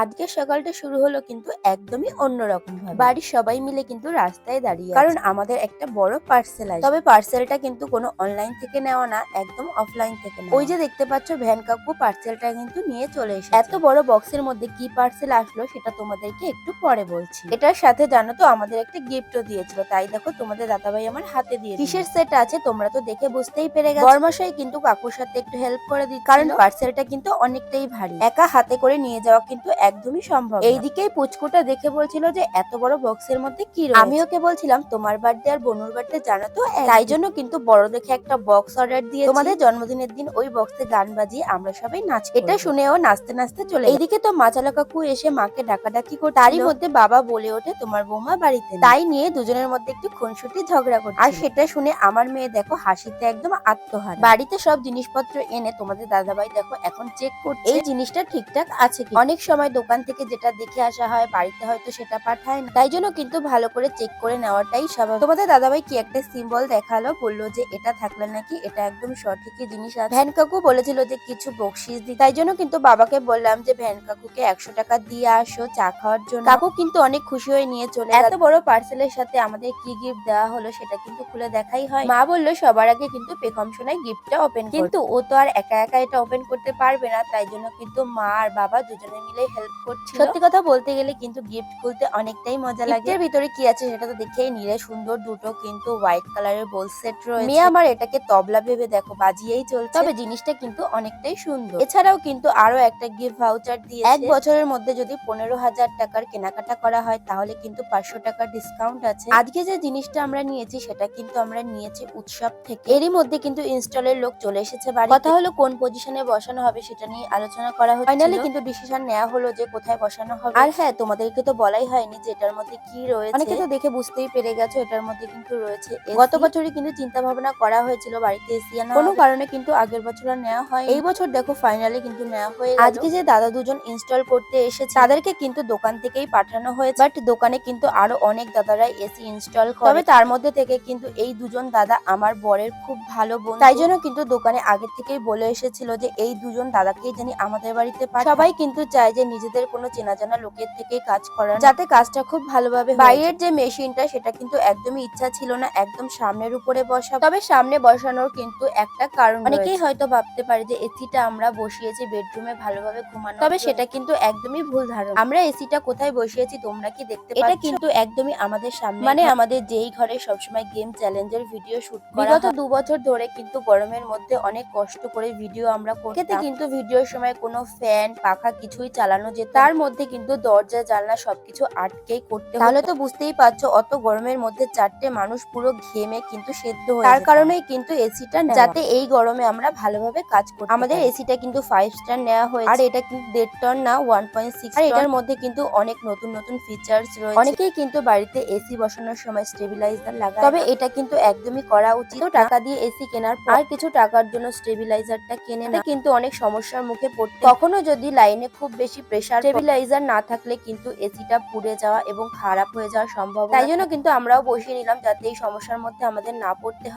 আজকে সকালটা শুরু হলো কিন্তু একদমই অন্যরকম ভাবে। বাড়ির সবাই মিলে কিন্তু রাস্তায় দাঁড়িয়ে কারণ আমাদের একটা বড় পার্সেল আছে। তবে পার্সেলটা কিন্তু কোনো অনলাইন থেকে নেওয়া না, একদম অফলাইন থেকে নেওয়া। ওই যে দেখতে পাচ্ছ ভ্যান কাকু পার্সেলটা কিন্তু নিয়ে চলে এসেছে। এত বড় বক্সের মধ্যে কি পার্সেল আসলো সেটা তোমাদেরকে একটু পরে বলছি। এটার সাথে জানো তো আমাদের একটা গিফটও দিয়েছিল, তাই দেখো তোমাদের দাদাভাই আমার হাতে দিয়ে কিসের সেট আছে তোমরা তো দেখে বুঝতেই পেরে গেছো। বরমশাই কিন্তু কাকুর সাথে একটু হেল্প করে দিচ্ছে, কারণ পার্সেলটা কিন্তু অনেকটাই ভারী, একা হাতে করে নিয়ে যাওয়া কিন্তু একদমই সম্ভব। এইদিকেই পুচকুটা দেখে বলছিল যে এত বড় বক্সের মধ্যে কি রয়েছে। আমি ওকে বলছিলাম তোমার বার্থডে আর বনুর বার্থডে জানো তো, তাই জন্য কিন্তু বড় দেখে একটা বক্স অর্ডার দিয়ে তোমাদের জন্মদিনের দিন ওই বক্সে গান বাজিয়ে আমরা সবাই নাচ। এটা শুনেও নাচতে নাচতে চলে। এইদিকে তো মাচালা কাকু এসে মাকে ডাকাডাকি করে, তারই মধ্যে বাবা বলে ওঠে তোমার বৌমা বাড়িতে নেই। তাই নিয়ে দুজনের মধ্যে একটু খুনসুটি ঝগড়া করছে। আর সেটা শুনে আমার মেয়ে দেখো হাসিতে একদম আত্মহারা। বাড়িতে সব জিনিসপত্র এনে তোমাদের দাদাভাই দেখো এখন চেক করছে এই জিনিসটা ঠিকঠাক আছে কি। অনেক সময় দোকান থেকে যেটা দেখে আসা হয় বাড়িতে হয়তো সেটা পাঠায় না, তাই জন্য কিন্তু ভালো করে চেক করে নেওয়াটাই স্বাভাবিক। তোমাদের দাদাভাই কি একটা সিম্বল দেখালো, বললো যে এটা থাকলে নাকি এটা একদম সঠিকই জিনিস আছে। ভ্যান কাকু বলেছিল যে কিছু বকশিস দি, তাই জন্য কিন্তু বাবাকে বললাম যে ভ্যান কাকুকে 100 টাকা দিয়ে আসো চা খাওয়ার জন্য। কাকু কিন্তু অনেক খুশি হয়ে নিয়ে চলে। এত বড় পার্সেলের সাথে আমাদের কি গিফট দেওয়া হলো সেটা কিন্তু খুলে দেখাই হয়। মা বললো সবার আগে কিন্তু পেখম সোনাই গিফটটা ওপেন, কিন্তু ও তো আর একা একা এটা ওপেন করতে পারবে না, তাই জন্য কিন্তু মা আর বাবা দুজনে মিলে হেল্প করছিল। সত্যি কথা বলতে গেলে কিন্তু গিফট খুলতে অনেকটাই মজা লাগে। এর ভিতরে কি আছে সেটা তো দেখেই নিলে, সুন্দর দুটো কিন্তু হোয়াইট কালারের বোল সেট রয়েছে। মেয়ে আমার এটাকে তবলা ভেবে দেখো বাজিয়েই চলছে, তবে জিনিসটা কিন্তু অনেকটাই সুন্দর। এছাড়াও কিন্তু আরো একটা গিফট ভাউচার দিয়েছে। এক বছরের মধ্যে যদি 15,000 টাকার কেনাকাটা করা হয় তাহলে কিন্তু 500 টাকার ডিসকাউন্ট আছে। আজকে যে জিনিসটা আমরা নিয়েছি সেটা কিন্তু আমরা নিয়েছি উৎসব থেকে। এরই মধ্যে কিন্তু ইনস্টলের লোক চলে এসেছে বাড়ি। কথা হলো কোন পজিশনে বসানো হবে সেটা নিয়ে আলোচনা করা হচ্ছে। ফাইনালি কিন্তু ডিসিশন নেওয়া হলো যে কোথায় বসানো হবে। আর হ্যাঁ, তোমাদেরকে তো বলাই হয়নি যে এটার মধ্যে কি রয়েছে। অনেকে তো দেখে বুঝতেই পেরে গেছো এটার মধ্যে কিন্তু রয়েছে AC। গত বছরই কিন্তু চিন্তা ভাবনা করা হয়েছিল বাড়িতে এসি আনা, কোনো কারণে কিন্তু আগের বছর আর নেওয়া হয়। এই বছর দেখো ফাইনালি কিন্তু নেওয়া হয়ে গেল। আজকে যে দাদা দুজন ইনস্টল করতে এসেছে তাদেরকে কিন্তু দোকান থেকেই পাঠানো হয়েছে, বাট দোকানে কিন্তু আরো অনেক দাদারাই এসি ইনস্টল করে। তবে তার মধ্যে থেকে কিন্তু এই দুজন দাদা আমার বরের খুব ভালো বন্ধু, তাই জন্য কিন্তু দোকানে আগে থেকেই বলে এসেছিল যে এই দুজন দাদাকেই জানি আমাদের বাড়িতে পাঠায়। সবাই কিন্তু চায় যে নিজেদের কোনো চেনা জানা লোকের থেকে কাজ করার, যাতে কাজটা খুব ভালোভাবে হয়। বাইরের যে মেশিনটা সেটা কিন্তু একদমই ইচ্ছা ছিল না একদম সামনের উপরে বসা, তবে সামনে বসানোর কিন্তু একটা কারণ। অনেকেই হয়তো ভাবতে পারে যে এসিটা আমরা বসিয়েছি বেডরুমে ভালোভাবে ঘুমানো, তবে সেটা কিন্তু একদমই ভুল ধারণা। আমরা এসিটা কোথায় বসিয়েছি তোমরা কি দেখতে পাচ্ছ? এটা কিন্তু একদমই আমাদের সামনে, মানে আমাদের যেই ঘরে সবসময় গেম চ্যালেঞ্জের ভিডিও শুট করা হয়। বিগত 2 বছর ধরে কিন্তু গরমের মধ্যে অনেক কষ্ট করে ভিডিও আমরা করতাম, কিন্তু ভিডিওর সময় কোনো ফ্যান পাখা কিছুই চালানো যেত, তার মধ্যে কিন্তু দরজা জানলা সবকিছু আটকেই করতে হতো। তাহলে তো বুঝতেই পারছো অত গরমের মধ্যে 4টে মানুষ পুরো ঘেমে কিন্তু সেদ্ধ হয়ে, তার কারণেই কিন্তু এসিটা নেওয়া, যাতে এই গরমে আমরা ভালোভাবে কাজ করতে পারি। আমাদের এসিটা কিন্তু 5 স্টার নেওয়া হয়েছে, আর এটা কিন্তু 1.5 টন না 1.6 টন। আর এটার মধ্যে কিন্তু অনেক নতুন নতুন ফিচার্স রয়েছে। অনেকেই কিন্তু বাড়িতে এসি বসানোর সময় স্টেবিলাইজার লাগায়, তবে এটা কিন্তু একদমই করা উচিত। তো টাকা দিয়ে এসি কেনার পর আর কিছু টাকার জন্য স্টেবিলাইজারটা কেনে না, কিন্তু অনেক সমস্যার মুখে পড়তে। কখনো যদি লাইনে খুব বেশি প্রেসার, স্টেবিলাইজার না থাকলে কিন্তু এসিটা পুড়ে যাওয়া এবং খারাপ হয়ে যাওয়ার সম্ভাবনা। তাই জন্য কিন্তু আমরাও বসিয়ে নিলাম যাতে এই সমস্যার মধ্যে আমাদের না পড়তে হয়।